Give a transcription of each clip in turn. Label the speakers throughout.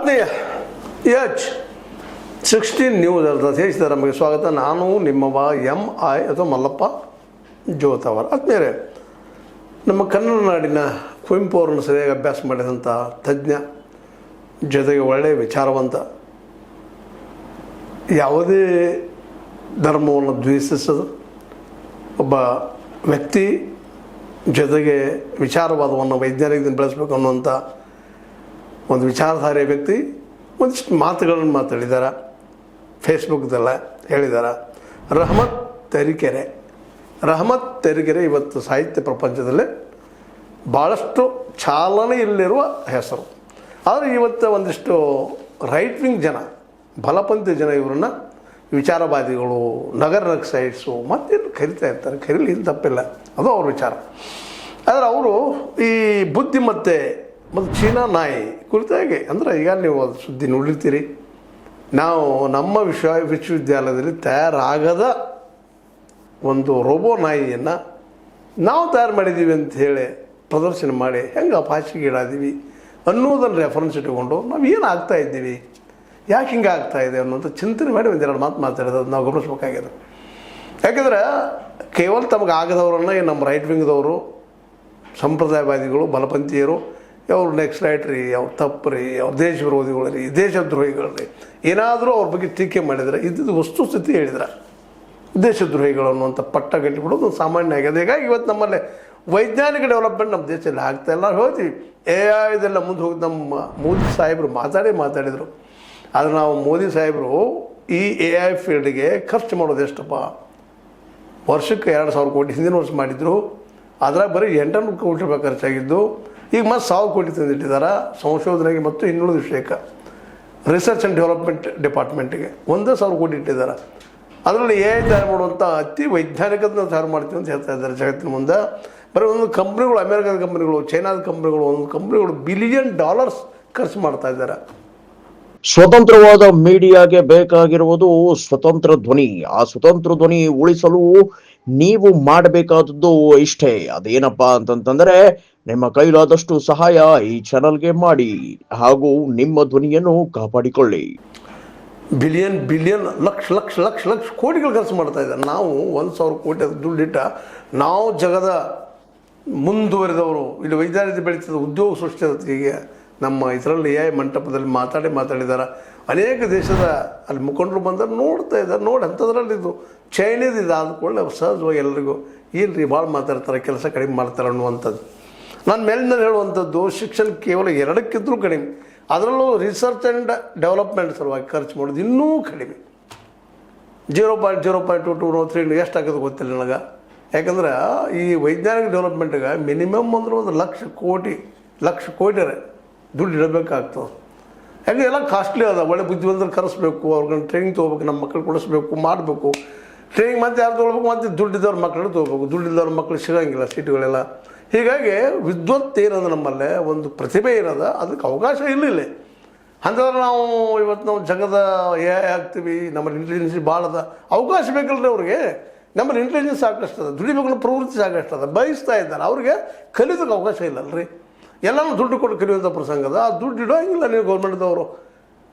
Speaker 1: ಆತ್ಮೀಯ H16 news ಅರ್ಥ ನಮಗೆ ಸ್ವಾಗತ. ನಾನು ನಿಮ್ಮವ MI ಅಥವಾ ಮಲ್ಲಪ್ಪ ಜೋತವರ್. ಆತ್ಮೀಯರೇ, ನಮ್ಮ ಕನ್ನಡ ನಾಡಿನ ಕುವೆಂಪು ಅವರನ್ನು ಸರಿಯಾಗಿ ಅಭ್ಯಾಸ ಮಾಡಿದಂಥ ತಜ್ಞ, ಜೊತೆಗೆ ಒಳ್ಳೆಯ ವಿಚಾರವಂತ, ಯಾವುದೇ ಧರ್ಮವನ್ನು ದ್ವೇಷಿಸದು ಒಬ್ಬ ವ್ಯಕ್ತಿ, ಜೊತೆಗೆ ವಿಚಾರವಾದವನ್ನು ವೈಜ್ಞಾನಿಕದಿಂದ ಬೆಳೆಸಬೇಕು ಅನ್ನುವಂಥ ಒಂದು ವಿಚಾರಧಾರೆಯ ವ್ಯಕ್ತಿ ಒಂದಿಷ್ಟು ಮಾತುಗಳನ್ನು ಮಾತಾಡಿದ್ದಾರೆ, ಫೇಸ್ಬುಕ್ದೆಲ್ಲ ಹೇಳಿದ್ದಾರೆ. ರಹಮತ್ ತರೀಕೆರೆ ಇವತ್ತು ಸಾಹಿತ್ಯ ಪ್ರಪಂಚದಲ್ಲಿ ಭಾಳಷ್ಟು ಚಾಲನೆಯಲ್ಲಿರುವ ಹೆಸರು. ಆದರೆ ಇವತ್ತು ಒಂದಿಷ್ಟು ರೈಟ್ ವಿಂಗ್ ಜನ, ಬಲಪಂಥಿ ಜನ ಇವರನ್ನು ವಿಚಾರವಾದಿಗಳು, ನಗರ ನಕ್ಸೈಟ್ಸು ಮತ್ತೇನು ಕರಿತಾ ಇರ್ತಾರೆ. ಕರೀಲಿ, ಏನು ತಪ್ಪಿಲ್ಲ, ಅದು ಅವ್ರ ವಿಚಾರ. ಆದರೆ ಅವರು ಈ ಬುದ್ಧಿಮತ್ತೆ ಮತ್ತು ಚೀನಾ ನಾಯಿ ಕುರಿತಾಗಿ, ಅಂದರೆ ಈಗ ನೀವು ಅದು ಸುದ್ದಿ ನೋಡಿರ್ತೀರಿ, ನಾವು ನಮ್ಮ ವಿಶ್ವವಿದ್ಯಾಲಯದಲ್ಲಿ ತಯಾರಾಗದ ಒಂದು ರೋಬೋ ನಾಯಿಯನ್ನು ನಾವು ತಯಾರು ಮಾಡಿದ್ದೀವಿ ಅಂತ ಹೇಳಿ ಪ್ರದರ್ಶನ ಮಾಡಿ ಹೆಂಗೆ ಅಪಾಚಿಗೀಡಾದೀವಿ ಅನ್ನೋದನ್ನು ರೆಫರೆನ್ಸ್ ಇಟ್ಟುಕೊಂಡು ನಾವು ಏನು ಆಗ್ತಾಯಿದ್ದೀವಿ, ಯಾಕೆ ಹಿಂಗೆ ಆಗ್ತಾಯಿದೆ ಅನ್ನೋಂಥ ಚಿಂತನೆ ಮಾಡಿ ಒಂದೆರಡು ಮಾತಾಡಿದ್ರೆ ನಾವು ಗಮನಿಸ್ಬೇಕಾಗಿದೆ. ಯಾಕೆಂದರೆ ಕೇವಲ ತಮಗೆ ಆಗದವರನ್ನು ನಮ್ಮ ರೈಟ್ ವಿಂಗ್ದವರು, ಸಂಪ್ರದಾಯವಾದಿಗಳು, ಬಲಪಂಥೀಯರು, ಅವ್ರು ನೆಕ್ಸ್ಟ್ ರೈಟ್ ರೀ, ಅವ್ರು ತಪ್ಪು ರೀ, ಅವ್ರು ದೇಶ ವಿರೋಧಿಗಳು ರೀ, ದೇಶದ್ರೋಹಿಗಳು ರೀ, ಏನಾದರೂ ಅವ್ರ ಬಗ್ಗೆ ಟೀಕೆ ಮಾಡಿದರೆ ಇದ್ದಿದ್ದು ವಸ್ತುಸ್ಥಿತಿ ಹೇಳಿದ್ರೆ ದೇಶದ್ರೋಹಿಗಳು ಅನ್ನುವಂಥ ಪಟ್ಟ ಗಟ್ಟಿಬಿಡೋದು ಸಾಮಾನ್ಯ ಆಗಿದೆ. ಹೀಗಾಗಿ ಇವತ್ತು ನಮ್ಮಲ್ಲಿ ವೈಜ್ಞಾನಿಕ ಡೆವಲಪ್ಮೆಂಟ್ ನಮ್ಮ ದೇಶದಲ್ಲಿ ಆಗ್ತಾಯಿಲ್ಲ. ಹೇಳ್ತೀವಿ AI ಇದೆಲ್ಲ ಮುಂದೆ ಹೋಗಿ ನಮ್ಮ ಮೋದಿ ಸಾಹೇಬರು ಮಾತಾಡಿದರು. ಆದರೆ ನಾವು ಮೋದಿ ಸಾಹೇಬರು ಈ AI ಫೀಲ್ಡಿಗೆ ಖರ್ಚು ಮಾಡೋದು ಎಷ್ಟಪ್ಪ, ವರ್ಷಕ್ಕೆ 2,000 ಕೋಟಿ ಹಿಂದಿನ ವರ್ಷ ಮಾಡಿದ್ರು. ಅದ್ರಾಗ ಬರೀ 800 ಕೋಟಿ ರೂಪಾಯಿ ಖರ್ಚಾಗಿದ್ದು. ಈಗ ಮತ್ತೆ 1,000 ಕೋಟಿ ತಂದಿಟ್ಟಿದ್ದಾರೆ ಸಂಶೋಧನೆಗೆ ಮತ್ತು ಇನ್ನುಳಿದ ವಿಷಯಕ್ಕೆ, ರಿಸರ್ಚ್ ಆ್ಯಂಡ್ ಡೆವಲಪ್ಮೆಂಟ್ ಡಿಪಾರ್ಟ್ಮೆಂಟಿಗೆ 1,000 ಕೋಟಿ ಇಟ್ಟಿದ್ದಾರೆ. ಅದರಲ್ಲಿ AI ತಯಾರು ಮಾಡುವಂಥ ಅತಿ ವೈಜ್ಞಾನಿಕದನ್ನ ತಯಾರು ಮಾಡ್ತೀವಿ ಅಂತ ಹೇಳ್ತಾ ಇದ್ದಾರೆ ಜಗತ್ತಿನ ಮುಂದೆ. ಬರೀ ಒಂದು ಕಂಪ್ನಿಗಳು, ಅಮೇರಿಕಾದ ಕಂಪ್ನಿಗಳು, ಚೈನಾದ ಕಂಪ್ನಿಗಳು, ಒಂದು ಕಂಪ್ನಿಗಳು $1 ಬಿಲಿಯನ್ ಖರ್ಚು ಮಾಡ್ತಾ ಇದ್ದಾರೆ.
Speaker 2: ಸ್ವತಂತ್ರವಾದ ಮೀಡಿಯಾಗೆ ಬೇಕಾಗಿರುವುದು ಸ್ವತಂತ್ರ ಧ್ವನಿ. ಆ ಸ್ವತಂತ್ರ ಧ್ವನಿ ಉಳಿಸಲು ನೀವು ಮಾಡಬೇಕಾದದ್ದು ಇಷ್ಟೇ. ಅದೇನಪ್ಪಾ ಅಂತಂತಂದ್ರೆ, ನಿಮ್ಮ ಕೈಲಾದಷ್ಟು ಸಹಾಯ ಈ ಚಾನಲ್ಗೆ ಮಾಡಿ ಹಾಗೂ ನಿಮ್ಮ ಧ್ವನಿಯನ್ನು ಕಾಪಾಡಿಕೊಳ್ಳಿ.
Speaker 1: ಬಿಲಿಯನ್ ಲಕ್ಷ ಕೋಟಿಗಳು ಖರ್ಚು ಮಾಡ್ತಾ ಇದ್ದಾರೆ. ನಾವು 1,000 ಕೋಟಿ ದುಡ್ಡಿಟ್ಟ ನಾವು ಜಗದ ಮುಂದುವರೆದವರು, ಇಲ್ಲಿ ವೈಜ್ಞಾನಿಕ ಬೆಳೀತದ ಉದ್ಯೋಗ ಸೃಷ್ಟಿಗೆ ನಮ್ಮ ಇದರಲ್ಲಿ AI ಮಂಟಪದಲ್ಲಿ ಮಾತಾಡಿದ್ದಾರೆ. ಅನೇಕ ದೇಶದ ಅಲ್ಲಿ ಮುಖಂಡರು ಬಂದರೆ ನೋಡ್ತಾ ಇದ್ದಾರೆ. ನೋಡಿ ಅಂಥದ್ರಲ್ಲಿ ಇದು ಚೈನೀಸ್ ಇದು ಆದ್ಕೊಳ್ಳೆ ಸಹಜವಾಗಿ ಎಲ್ಲರಿಗೂ ಏನು ರೀ ಭಾಳ ಮಾತಾಡ್ತಾರೆ, ಕೆಲಸ ಕಡಿಮೆ ಮಾಡ್ತಾರೆ ಅನ್ನುವಂಥದ್ದು. ನಾನು ಮೇಲಿಂದ ಹೇಳುವಂಥದ್ದು, ಶಿಕ್ಷಣ ಕೇವಲ 2ಕ್ಕಿಂತಲೂ ಕಡಿಮೆ, ಅದರಲ್ಲೂ ರಿಸರ್ಚ್ ಆ್ಯಂಡ್ ಡೆವಲಪ್ಮೆಂಟ್ ಸಲುವಾಗಿ ಖರ್ಚು ಮಾಡೋದು ಇನ್ನೂ ಕಡಿಮೆ. 0.02 ಎಷ್ಟಾಗೋದು ಗೊತ್ತಿಲ್ಲ ನನಗೆ. ಯಾಕಂದ್ರೆ ಈ ವೈಜ್ಞಾನಿಕ ಡೆವಲಪ್ಮೆಂಟ್ಗೆ ಮಿನಿಮಮ್ ಅಂದ್ರೆ ಒಂದು ಲಕ್ಷ ಕೋಟಿ ದುಡ್ಡು ಇಡಬೇಕಾಗ್ತದೆ. ಯಾಕೆ ಎಲ್ಲ ಕಾಸ್ಟ್ಲಿ ಅದ. ಒಳ್ಳೆ ಬುದ್ಧಿವಂತರು ಕರೆಸ್ಬೇಕು, ಅವ್ರಿಗೆ ಟ್ರೈನಿಂಗ್ ತೊಗೋಬೇಕು, ನಮ್ಮ ಮಕ್ಕಳು ಕೊಡಿಸ್ಬೇಕು, ಮಾಡಬೇಕು ಟ್ರೈನಿಂಗ್. ಮತ್ತು ಯಾರು ತೊಗೊಳ್ಬೇಕು, ಮತ್ತು ದುಡ್ಡಿದ್ದವ್ರ ಮಕ್ಕಳು ತೊಗೋಬೇಕು, ದುಡ್ಡಿದ್ದವ್ರ ಮಕ್ಕಳು ಸಿಗೋಂಗಿಲ್ಲ ಸೀಟುಗಳೆಲ್ಲ. ಹೀಗಾಗಿ ವಿದ್ವತ್ ಏನದ ನಮ್ಮಲ್ಲೇ ಒಂದು ಪ್ರತಿಭೆ ಏನದ, ಅದಕ್ಕೆ ಅವಕಾಶ ಇಲ್ಲ. ಅಂತಂದ್ರೆ ನಾವು ಇವತ್ತು ನಾವು ಜಗದ AI ಆಗ್ತೀವಿ, ನಮ್ಮಲ್ಲಿ ಇಂಟೆಲಿಜೆನ್ಸ್ ಭಾಳ ಅದ, ಅವಕಾಶ ಬೇಕಲ್ರಿ ಅವ್ರಿಗೆ. ನಮ್ಮಲ್ಲಿ ಇಂಟೆಲಿಜೆನ್ಸ್ ಸಾಕಷ್ಟು ಅದ, ದುಡಿಬೇಕು ಪ್ರವೃತ್ತಿ ಸಾಕಷ್ಟು ಅದ, ಬಯಸ್ತಾ ಇದ್ದಾರೆ. ಅವ್ರಿಗೆ ಕಲಿಯೋದಕ್ಕೆ ಅವಕಾಶ ಇಲ್ಲಲ್ರಿ. ಎಲ್ಲನೂ ದುಡ್ಡು ಕೊಟ್ಟು ಕಲಿಯುವಂಥ ಪ್ರಸಂಗ ಅದ. ಆ ದುಡ್ಡು ಇಡೋಂಗಿಲ್ಲ ನೀವು ಗೌರ್ಮೆಂಟ್ದವರು.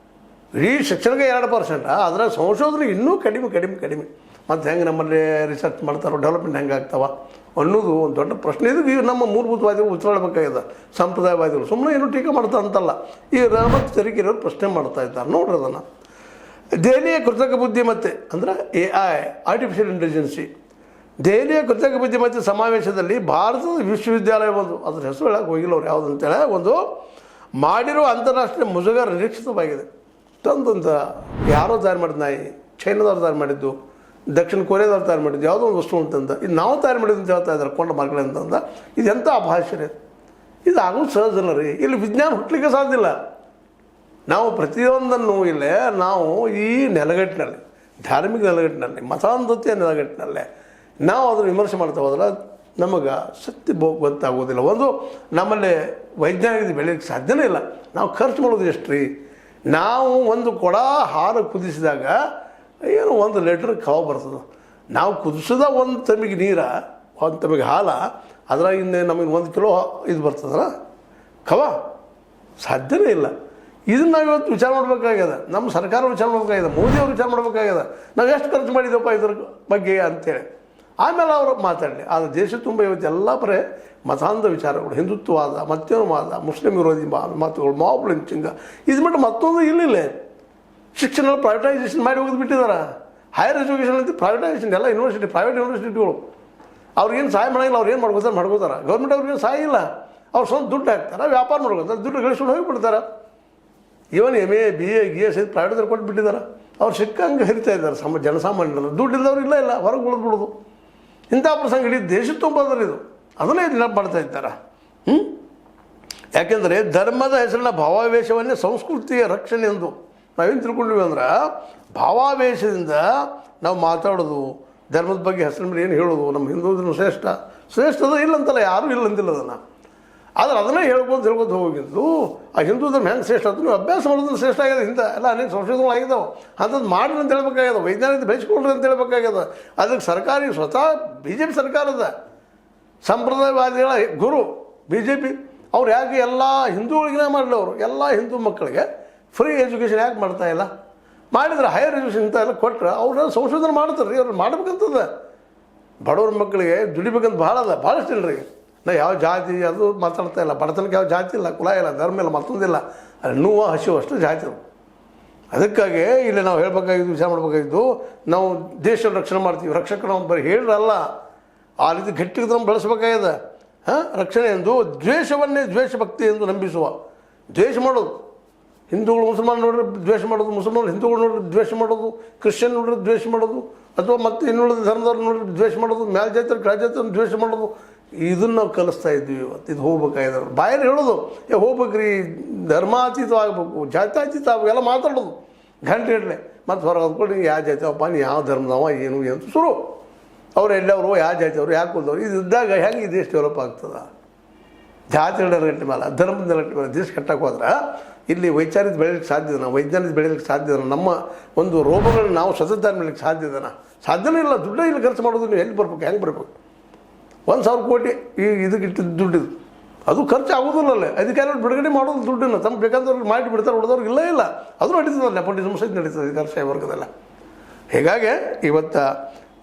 Speaker 1: ಈ ಶಿಕ್ಷಣಕ್ಕೆ 2%, ಆದರೆ ಸಂಶೋಧನೆ ಇನ್ನೂ ಕಡಿಮೆ. ಮತ್ತು ಹೆಂಗೆ ನಮ್ಮಲ್ಲಿ ರಿಸರ್ಚ್ ಮಾಡ್ತಾರೋ, ಡೆವಲಪ್ಮೆಂಟ್ ಹೆಂಗೆ ಆಗ್ತಾವ ಅನ್ನೋದು ಒಂದು ದೊಡ್ಡ ಪ್ರಶ್ನೆ. ಇದು ನಮ್ಮ ಮೂಲಭೂತವಾದಿಗಳು ಉತ್ತರಬೇಕಾಗಿದೆ. ಸಂಪ್ರದಾಯವಾದಿಗಳು ಸುಮ್ಮನೆ ಏನೂ ಟೀಕೆ ಮಾಡ್ತಾ ಅಂತಲ್ಲ, ಈ ರಹಮತ್ ತರೀಕೆರೆಯವರು ಪ್ರಶ್ನೆ ಮಾಡ್ತಾ ಇದ್ದಾರೆ. ನೋಡ್ರಿ ಅದನ್ನು. ದೆಹಲಿಯ ಕೃತಕ ಬುದ್ಧಿಮತ್ತೆ ಅಂದರೆ AI, ಆರ್ಟಿಫಿಷಿಯಲ್ ಇಂಟೆಲಿಜೆನ್ಸಿ, ದೆಹಲಿಯ ಕೃತಕ ಬುದ್ಧಿಮತ್ತೆ ಸಮಾವೇಶದಲ್ಲಿ ಭಾರತದ ವಿಶ್ವವಿದ್ಯಾಲಯ ಒಂದು, ಅದ್ರ ಹೆಸರು ಹೇಳಕ್ಕೆ ಹೋಗಿಲ್ಲ ಅವ್ರು ಯಾವುದು ಅಂತೇಳಿ, ಒಂದು ಮಾಡಿರುವ ಅಂತಾರಾಷ್ಟ್ರೀಯ ಮುಜುಗರ ನಿರೀಕ್ಷಿತವಾಗಿದೆ. ತಂದಂತ ಯಾರೋ ತಯಾರು ಮಾಡಿದ ನಾಯಿ, ಚೈನಾದವ್ರು ತಯಾರು ಮಾಡಿದ್ದು, ದಕ್ಷಿಣ ಕೊರಿಯಾದವ್ರು ತಯಾರು ಮಾಡಿದ್ದು ಯಾವುದೋ ಒಂದು ವಸ್ತು ಅಂತಂದ, ಇದು ನಾವು ತಯಾರು ಮಾಡಿದ್ದು ಅಂತ ಹೇಳ್ತಾ ಇದ್ದಾರೆ ಕೊಂಡ ಮಾರ್ಗಳೆ ಅಂತಂದ. ಇದೆಂಥ ಭಾಷೆ, ಇದು ಆಗೋದು ಸಹಜಲ್ಲ ರೀ. ಇಲ್ಲಿ ವಿಜ್ಞಾನ ಹುಟ್ಟಲಿಕ್ಕೆ ಸಾಧ್ಯ ಇಲ್ಲ. ನಾವು ಪ್ರತಿಯೊಂದನ್ನು ಇಲ್ಲೇ ನಾವು ಈ ನೆಲಗಟ್ಟಿನಲ್ಲಿ, ಧಾರ್ಮಿಕ ನೆಲಗಟ್ಟಿನಲ್ಲಿ, ಮತಾಂಧತೆಯ ನೆಲಗಟ್ಟಿನಲ್ಲೇ ನಾವು ಅದನ್ನು ವಿಮರ್ಶೆ ಮಾಡ್ತಾ ಹೋದ್ರೆ ನಮಗೆ ಸತ್ಯ ಗೊತ್ತಾಗೋದಿಲ್ಲ. ಒಂದು ನಮ್ಮಲ್ಲಿ ವೈಜ್ಞಾನಿಕ ಬೆಳೆಯೋಕ್ಕೆ ಸಾಧ್ಯನೇ ಇಲ್ಲ. ನಾವು ಖರ್ಚು ಮಾಡೋದು ಎಷ್ಟು ರೀ. ನಾವು ಒಂದು ಕೊಡ ಹಾಲು ಕುದಿಸಿದಾಗ ಏನು 1 ಲೀಟ್ರ್ ಕವ ಬರ್ತದೆ. ನಾವು ಕುದಿಸಿದ 1 ತಮಿಗೆ ನೀರು, 1 ತಮಿಗೆ ಹಾಲು, ಅದ್ರಾಗಿಂದ ನಮಗೆ 1 ಕಿಲೋ ಇದು ಬರ್ತದಲ್ಲ ಕವ, ಸಾಧ್ಯನೇ ಇಲ್ಲ. ಇದನ್ನು ನಾವು ಇವತ್ತು ವಿಚಾರ ಮಾಡಬೇಕಾಗ್ಯದ, ನಮ್ಮ ಸರ್ಕಾರ ವಿಚಾರ ಮಾಡಬೇಕಾಗಿದೆ, ಮೋದಿಯವರು ವಿಚಾರ ಮಾಡಬೇಕಾಗ್ಯದ, ನಾವು ಎಷ್ಟು ಖರ್ಚು ಮಾಡಿದ್ದೇವಪ್ಪ ಇದ್ರ ಬಗ್ಗೆ ಅಂತೇಳಿ. ಆಮೇಲೆ ಅವರು ಮಾತಾಡಲಿ. ಆದರೆ ದೇಶ ತುಂಬ ಇವತ್ತೆಲ್ಲ ಬರೇ ಮತಾಂಧ ವಿಚಾರಗಳು, ಹಿಂದುತ್ವವಾದ, ಮತ್ತೇನುವಾದ, ಮುಸ್ಲಿಂ ವಿರೋಧಿ ಮಾತುಗಳು, ಮಾಬ್ ಲಿಂಚಿಂಗ, ಇದು ಬಿಟ್ಟು ಮತ್ತೊಂದು ಇಲ್ಲಿಲ್ಲ. ಶಿಕ್ಷಣ ಪ್ರೈವೇಟೈಸೇಷನ್ ಮಾಡಿ ಹೋಗಿ ಬಿಟ್ಟಿದ್ದಾರೆ. ಹೈಯರ್ ಎಜುಕೇಷನ್ ಅಂತ ಪ್ರೈವೇಟೈಸೇಷನ್, ಎಲ್ಲ ಯೂನಿವರ್ಸಿಟಿ, ಪ್ರೈವೇಟ್ ಯೂನಿವರ್ಸಿಟಿಗಳು ಅವ್ರಿಗೇನು ಸಹಾಯ ಮಾಡೋಂಗಿಲ್ಲ. ಅವ್ರು ಏನು ಮಾಡ್ಕೋತಾರೆ ಗೌರ್ಮೆಂಟ್ ಅವ್ರಿಗೇನು ಸಹಾಯ ಇಲ್ಲ. ಅವ್ರು ಸ್ವಂತ ದುಡ್ಡು ಹಾಕ್ತಾರೆ, ವ್ಯಾಪಾರ ಮಾಡ್ಕೋತಾರೆ, ದುಡ್ಡು ಗಳಿಸ್ಕೊಂಡು ಹೋಗಿಬಿಡ್ತಾರೆ. ಇವನ್ MA BA GS ಪ್ರೈವೇಟ್ದವ್ರು ಕೊಟ್ಬಿಟ್ಟಿದ್ದಾರೆ. ಅವ್ರು ಸಿಕ್ಕಂಗೆ ಹರಿತಾ ಇದ್ದಾರೆ. ಜನಸಾಮಾನ್ಯರು ದುಡ್ಡು ಇಲ್ಲದವ್ರು ಇಲ್ಲ ಹೊರಗೆ ಉಳಿದ್ಬಿಡೋದು. ಇಂಥ ಪ್ರಸಂಗ ಇಡೀ ದೇಶ ತುಂಬೋದ್ರೆ ಇದು, ಅದನ್ನೇ ನೆನಪು ಮಾಡ್ತಾ ಇದ್ದಾರೆ. ಯಾಕೆಂದರೆ ಧರ್ಮದ ಹೆಸರಿನ ಭಾವಾವೇಶವನ್ನೇ ಸಂಸ್ಕೃತಿಯ ರಕ್ಷಣೆ ಎಂದು ನಾವೇನು ತಿಳ್ಕೊಂಡಿವಿ ಅಂದ್ರೆ, ಭಾವಾವೇಶದಿಂದ ನಾವು ಮಾತಾಡೋದು, ಧರ್ಮದ ಬಗ್ಗೆ ಹೆಸರಿನ ಮೇಲೆ ಏನು ಹೇಳೋದು, ನಮ್ಮ ಹಿಂದೂ ಧರ್ಮ ಶ್ರೇಷ್ಠದ ಇಲ್ಲ ಅಂತಲ್ಲ, ಯಾರೂ ಇಲ್ಲ ಅಂತಿಲ್ಲ ಅದನ್ನು. ಆದರೆ ಅದನ್ನೇ ಹೇಳ್ಕೊಂಡು ಹೋಗಿದ್ದು ಆ ಹಿಂದೂ ಧರ್ಮ ಹೆಂಗೆ ಶ್ರೇಷ್ಠ ಅಂತ ನೀವು ಅಭ್ಯಾಸ ಮಾಡೋದನ್ನು ಶ್ರೇಷ್ಠ ಆಗ್ಯದ. ಇಂಥ ಎಲ್ಲ ಅನೇಕ ಸಂಶೋಧನೆಗಳು ಆಗಿದ್ದಾವೆ. ಅಂಥದ್ದು ಮಾಡ್ರಿ ಅಂತ ಹೇಳ್ಬೇಕಾಗ್ಯದ, ವೈಜ್ಞಾನಿಕ ಬೆಳೆಸ್ಕೊಳ್ರಿ ಅಂತ ಹೇಳ್ಬೇಕಾಗ್ಯದ. ಅದಕ್ಕೆ ಸರ್ಕಾರಿ ಸ್ವತಃ BJP ಸರ್ಕಾರದ ಸಂಪ್ರದಾಯವಾದಿಗಳ ಗುರು BJP ಅವ್ರು ಯಾಕೆ ಎಲ್ಲ ಹಿಂದೂಗಳಿಗಿನ ಮಾಡಲಿ, ಅವರು ಎಲ್ಲ ಹಿಂದೂ ಮಕ್ಕಳಿಗೆ ಫ್ರೀ ಎಜುಕೇಷನ್ ಯಾಕೆ ಮಾಡ್ತಾಯಿಲ್ಲ? ಮಾಡಿದ್ರೆ ಹೈಯರ್ ಎಜುಕೇಷನ್ ಇಂಥ ಎಲ್ಲ ಕೊಟ್ಟರೆ ಅವ್ರು ಸಂಶೋಧನೆ ಮಾಡ್ತಾರೆ ರೀ. ಅವ್ರು ಮಾಡ್ಬೇಕಂತದ. ಬಡವ್ರ ಮಕ್ಕಳಿಗೆ ದುಡಿಬೇಕಂತ ಭಾಳಷ್ಟು ಇಲ್ಲರಿ. ನಾ ಯಾವ ಜಾತಿ ಅದು ಮಾತಾಡ್ತಾ ಇಲ್ಲ. ಬಡತನಕ್ಕೆ ಯಾವ ಜಾತಿ ಇಲ್ಲ, ಕುಲ ಇಲ್ಲ, ಧರ್ಮ ಇಲ್ಲ, ಮತ್ತೊಂದಿಲ್ಲ. ಅಲ್ಲಿ ನೋವು ಹಸಿವು ಅಷ್ಟು ಜಾತಿರು. ಅದಕ್ಕಾಗಿ ಇಲ್ಲಿ ನಾವು ಹೇಳ್ಬೇಕಾಗಿದ್ದು, ವಿಚಾರ ಮಾಡಬೇಕಾಗಿದ್ದು, ನಾವು ದೇಶ ರಕ್ಷಣೆ ಮಾಡ್ತೀವಿ, ರಕ್ಷಕರು ನಾವು ಬರೀ ಹೇಳ್ರಲ್ಲ, ಆ ರೀತಿ ಗಟ್ಟಿಗೆ ನಾವು ಬೆಳೆಸಬೇಕಾಗಿದೆ. ರಕ್ಷಣೆ ಎಂದು ದ್ವೇಷವನ್ನೇ ದ್ವೇಷಭಕ್ತಿ ಎಂದು ನಂಬಿಸುವ, ದ್ವೇಷ ಮಾಡೋದು, ಹಿಂದೂಗಳು ಮುಸಲ್ಮಾನ್ ನೋಡ್ರೆ ದ್ವೇಷ ಮಾಡೋದು, ಮುಸಲ್ಮಾನ್ ಹಿಂದೂಗಳು ನೋಡ್ರೆ ದ್ವೇಷ ಮಾಡೋದು, ಕ್ರಿಶ್ಚಿಯನ್ ನೋಡ್ರೆ ದ್ವೇಷ ಮಾಡೋದು, ಅಥವಾ ಮತ್ತು ಇನ್ನುಳಿದ ಧರ್ಮದವ್ರು ನೋಡ್ರೆ ದ್ವೇಷ ಮಾಡೋದು, ಮೇಲ್ಜಾತಿಯವ್ರು ಕೆಳಜಾತಿಯವ್ರನ್ನ ದ್ವೇಷ ಮಾಡೋದು, ಇದನ್ನು ನಾವು ಕಲಿಸ್ತಾ ಇದ್ವಿ. ಇವತ್ತು ಇದು ಹೋಗ್ಬೇಕಾಗಿದ್ದಾರೆ. ಬಾಯಲ್ಲಿ ಹೇಳೋದು ಹೋಗ್ಬೇಕ್ರಿ, ಧರ್ಮಾತೀತ ಆಗಬೇಕು, ಜಾತ್ಯಾತೀತ ಆಗಬೇಕು, ಎಲ್ಲ ಮಾತಾಡೋದು ಗಂಟೆ ಇಡಲೆ. ಮತ್ತು ಹೊರಗೆ ಅಂದ್ಕೊಂಡು ನೀವು ಯಾವ ಜಾತಿ ಅವಪ್ಪ, ನೀವು ಯಾವ ಧರ್ಮದವ, ಏನು ಅಂತ ಶುರು. ಅವ್ರು ಎಲ್ಲವರು ಯಾವ ಜಾತಿಯವರು, ಯಾಕೆ ಹೋದವ್ರು, ಇದು ಇದ್ದಾಗ ಹೆಂಗೆ ಈ ದೇಶ ಡೆವಲಪ್ ಆಗ್ತದೆ? ಜಾತಿ ಗಂಟೆ ಮೇಲೆ, ಧರ್ಮದ ಗಂಟೆ ಮೇಲೆ ದೇಶ ಕಟ್ಟಕ್ಕೆ ಹೋದ್ರೆ ಇಲ್ಲಿ ವೈಚಾರಿಕ ಬೆಳೀಲಿಕ್ಕೆ ಸಾಧ್ಯ ಇದನ್ನ, ವೈಜ್ಞಾನಿಕ ಬೆಳೀಲಿಕ್ಕೆ ಸಾಧ್ಯ ಇದನ್ನ, ನಮ್ಮ ಒಂದು ರೋಗಗಳನ್ನ ನಾವು ಸತತ ಬೆಳೀಲಿಕ್ಕೆ ಸಾಧ್ಯ ಇದನ್ನ. ಸಾಧ್ಯನೇ ಇಲ್ಲ. ದುಡ್ಡೇ ಇಲ್ಲಿ ಖರ್ಚು ಮಾಡೋದು. ನೀವು ಎಲ್ಲಿ ಬರ್ಬೇಕು, ಹೆಂಗೆ ಬರ್ಬೇಕು? 1,000 ಕೋಟಿ ಇದಕ್ಕೆ ಇಟ್ಟಿದ್ದು ದುಡ್ಡಿದು, ಅದು ಖರ್ಚು ಆಗೋದಿಲ್ಲ. ಅದಕ್ಕೆ ಬಿಡುಗಡೆ ಮಾಡೋದು ದುಡ್ಡನ್ನು ತಮ್ಮ ಬೇಕಾದವ್ರಿಗೆ ಮಾಡಿ ಬಿಡ್ತಾರೆ, ಉಳಿದವ್ರಿಗೆ ಇಲ್ಲ. ಅದು ನಡೀತದಲ್ಲ, ನೆಪೋಟಿಸಮ್ ಸಹಿತ ನಡೀತದೆ ಅಧಿಕಾರಶಾಹಿ ವರ್ಗದಲ್ಲ. ಹೀಗಾಗಿ ಇವತ್ತು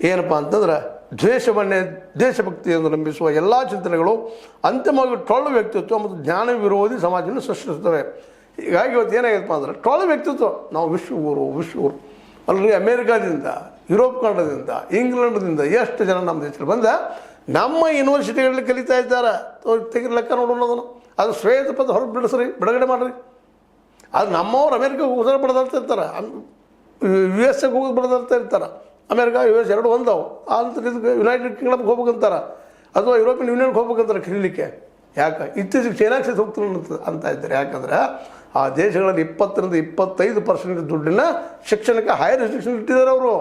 Speaker 1: ಏನಪ್ಪ ಅಂತಂದ್ರೆ, ದ್ವೇಷವನ್ನೇ ದೇಶಭಕ್ತಿ ಎಂದು ನಂಬಿಸುವ ಎಲ್ಲ ಚಿಂತನೆಗಳು ಅಂತಿಮವಾಗಿ ಟೊಳ್ಳು ವ್ಯಕ್ತಿತ್ವ ಮತ್ತು ಜ್ಞಾನ ವಿರೋಧಿ ಸಮಾಜವನ್ನು ಸೃಷ್ಟಿಸುತ್ತವೆ. ಹೀಗಾಗಿ ಇವತ್ತು ಏನಾಗಿತ್ತಪ್ಪ ಅಂದ್ರೆ, ಟೊಳ್ಳು ವ್ಯಕ್ತಿತ್ವ, ನಾವು ವಿಶ್ವ ಅಲ್ಲರಿ, ಅಮೇರಿಕಾದಿಂದ, ಯುರೋಪ್ ಖಂಡದಿಂದ, ಇಂಗ್ಲೆಂಡ್ದಿಂದ ಎಷ್ಟು ಜನ ನಮ್ಮ ದೇಶದಲ್ಲಿ ಬಂದ ನಮ್ಮ ಯೂನಿವರ್ಸಿಟಿಗಳಲ್ಲಿ ಕಲಿತಾ ಇದ್ದಾರೆ. ತೆಗಿರ ಲೆಕ್ಕ ನೋಡೋಣ ಅದನ್ನು. ಅದು ಶ್ವೇತ ಪದ ಹೊರಗೆ ಬಿಡಿಸ್ರಿ, ಬಿಡುಗಡೆ ಮಾಡಿರಿ. ಅದು ನಮ್ಮವ್ರು ಅಮೇರಿಕಾಗೆ ಹೋಗೋದು ಬಡದಾಡ್ತಾ ಇರ್ತಾರೆ, USA ಹೋಗೋದು ಬಡದಾಡ್ತಾ ಇರ್ತಾರೆ. ಅಮೇರಿಕಾ US ಎರಡು ಒಂದವು. ಅಂತ ಇದಕ್ಕೆ ಯುನೈಟೆಡ್ ಕಿಂಗ್ಡಮ್ಗೆ ಹೋಗ್ಬೇಕಂತಾರೆ, ಅಥವಾ ಯುರೋಪಿಯನ್ ಯೂನಿಯನ್ಗೆ ಹೋಗ್ಬೇಕಂತಾರೆ ಕಲೀಲಿಕ್ಕೆ. ಯಾಕೆ ಇತ್ತೀಚೆಗೆ ಚೈನಾಕ್ಕೆ ಸಹಿತ ಹೋಗ್ತೀನಿ ಅಂತ ಇದ್ದಾರೆ. ಯಾಕಂದರೆ ಆ ದೇಶಗಳಲ್ಲಿ 20 ರಿಂದ 25% ದುಡ್ಡಿನ ಶಿಕ್ಷಣಕ್ಕೆ ಹೈಯರ್ ಎಜುಕೇಷನ್ ಇಟ್ಟಿದ್ದಾರೆ ಅವರು.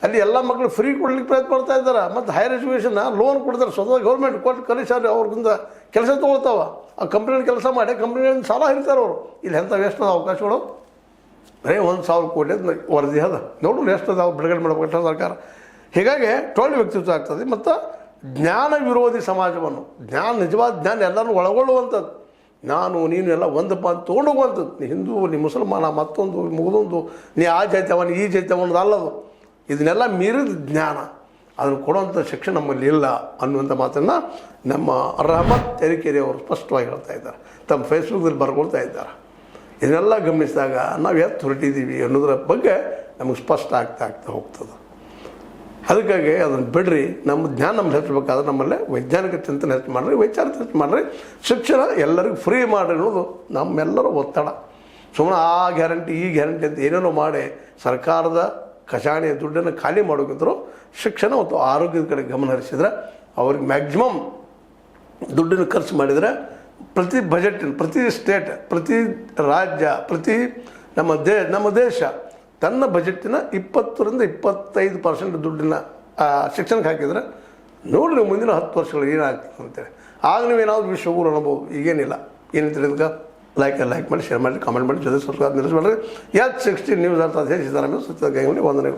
Speaker 1: ಅಲ್ಲಿ ಎಲ್ಲ ಮಕ್ಕಳು ಫ್ರೀ ಕೊಡ್ಲಿಕ್ಕೆ ಪ್ರಯತ್ನ ಮಾಡ್ತಾ ಇದ್ದಾರೆ. ಮತ್ತು ಹೈಯರ್ ಎಜುಕೇಷನ್ನ ಲೋನ್ ಕೊಡ್ತಾರೆ, ಸ್ವತಃ ಗೌರ್ಮೆಂಟ್ ಕೊಟ್ಟು ಕಲಿಸಾರೆ. ಅವ್ರಿಗಿಂದ ಕೆಲಸ ತೊಗೊಳ್ತಾವ, ಆ ಕಂಪ್ನಿಯಲ್ಲಿ ಕೆಲಸ ಮಾಡಿ ಕಂಪ್ನಿಗಳಿಂದ ಸಾಲ ಹಿಡಿತಾರೆ ಅವರು. ಇಲ್ಲಿ ಎಂಥ ವೇಸ್ಟ್ ಅದ ಅವಕಾಶಗಳು. ಬರೀ 1,000 ಕೋಟಿ ವರದಿ ಅದ, ನೋಡು ಎಷ್ಟು ಅದಾವ ಬಿಡುಗಡೆ ಮಾಡಬೇಕು ಸರ್ಕಾರ. ಹೀಗಾಗಿ ಟೊಳ್ಳು ವ್ಯಕ್ತಿತ್ವ ಆಗ್ತದೆ. ಮತ್ತು ಜ್ಞಾನ ವಿರೋಧಿ ಸಮಾಜವನ್ನು, ನಿಜವಾದ ಜ್ಞಾನ ಎಲ್ಲರೂ ಒಳಗೊಳ್ಳುವಂಥದ್ದು, ನಾನು ನೀನು ಎಲ್ಲ ಒಂದಪ್ಪ ಅಂತ ತೊಗೊಂಡೋಗುವಂಥದ್ದು. ನೀ ಹಿಂದೂ, ನೀ ಮುಸಲ್ಮಾನ, ಮತ್ತೊಂದು ಮುಗಿದೊಂದು, ನೀ ಆ ಜಾತಿ ಅವನು ಈ ಜಾತಿ ಅವನದು ಅಲ್ಲದು. ಇದನ್ನೆಲ್ಲ ಮೀರಿದ ಜ್ಞಾನ, ಅದನ್ನು ಕೊಡುವಂಥ ಶಿಕ್ಷಣ ನಮ್ಮಲ್ಲಿ ಇಲ್ಲ ಅನ್ನುವಂಥ ಮಾತನ್ನು ನಮ್ಮ ರಹಮತ್ ತೆರಿಕೆರೆ ಅವರು ಸ್ಪಷ್ಟವಾಗಿ ಹೇಳ್ತಾ ಇದ್ದಾರೆ, ತಮ್ಮ ಫೇಸ್ಬುಕ್ದಲ್ಲಿ ಬರ್ಕೊಳ್ತಾ ಇದ್ದಾರೆ. ಇದನ್ನೆಲ್ಲ ಗಮನಿಸಿದಾಗ ನಾವು ಎತ್ತು ಹೊರಟಿದ್ದೀವಿ ಅನ್ನೋದ್ರ ಬಗ್ಗೆ ನಮಗೆ ಸ್ಪಷ್ಟ ಆಗ್ತಾ ಹೋಗ್ತದೆ. ಅದಕ್ಕಾಗಿ ಅದನ್ನು ಬಿಡ್ರಿ. ನಮ್ಮ ಜ್ಞಾನ ನಮ್ಗೆ ಹೆಚ್ಚಬೇಕಾದ್ರೆ ನಮ್ಮಲ್ಲೇ ವೈಜ್ಞಾನಿಕ ಚಿಂತನೆ ಹೆಚ್ಚು ಮಾಡಿರಿ, ವೈಚಾರಿಕ ಹೆಚ್ಚು ಮಾಡಿರಿ, ಶಿಕ್ಷಣ ಎಲ್ಲರಿಗೂ ಫ್ರೀ ಮಾಡಿರಿ ಅನ್ನೋದು ನಮ್ಮೆಲ್ಲರ ಒತ್ತಡ. ಸುಮ್ಮನೆ ಆ ಗ್ಯಾರಂಟಿ ಈ ಗ್ಯಾರಂಟಿ ಅಂತ ಏನೇನೋ ಮಾಡಿ ಸರ್ಕಾರದ ಖಜಾನೆಯ ದುಡ್ಡನ್ನು ಖಾಲಿ ಮಾಡೋಕ್ಕಿಂತರೂ ಶಿಕ್ಷಣ ಮತ್ತು ಆರೋಗ್ಯದ ಕಡೆ ಗಮನ ಹರಿಸಿದ್ರೆ, ಅವ್ರಿಗೆ ಮ್ಯಾಕ್ಸಿಮಮ್ ದುಡ್ಡನ್ನು ಖರ್ಚು ಮಾಡಿದರೆ ಪ್ರತಿ ಬಜೆಟಿನ, ಪ್ರತಿ ಸ್ಟೇಟ್, ಪ್ರತಿ ರಾಜ್ಯ, ಪ್ರತಿ ನಮ್ಮ ದೇಶ ತನ್ನ ಬಜೆಟ್ಟಿನ 20 ರಿಂದ 25% ದುಡ್ಡನ್ನ ಶಿಕ್ಷಣಕ್ಕೆ ಹಾಕಿದರೆ ನೋಡಿರಿ ಮುಂದಿನ 10 ವರ್ಷಗಳು ಏನಾಗ್ತದೆ ಅಂತೇಳಿ. ಆಗ ನೀವೇನಾದ್ರು ವಿಶ್ವಗುರು ಅನ್ಬೋದು. ಈಗೇನಿಲ್ಲ. ಏನಂತ ಇದಕ್ಕೆ ಲೈಕ್ ಮಾಡಿ, ಶೇರ್ ಮಾಡಿ, ಕಾಮೆಂಟ್ ಮಾಡಿ, ಜೊತೆ ಸಬ್ಸ್ಕ್ರೈಬ್ ಮಾಡಿರಿ. H60 ನ್ಯೂಸ್ ಅಂತ ಹೇಳಿ ಸಿದ್ದರಾಮಯ್ಯ ವಂದನೆಗಳು.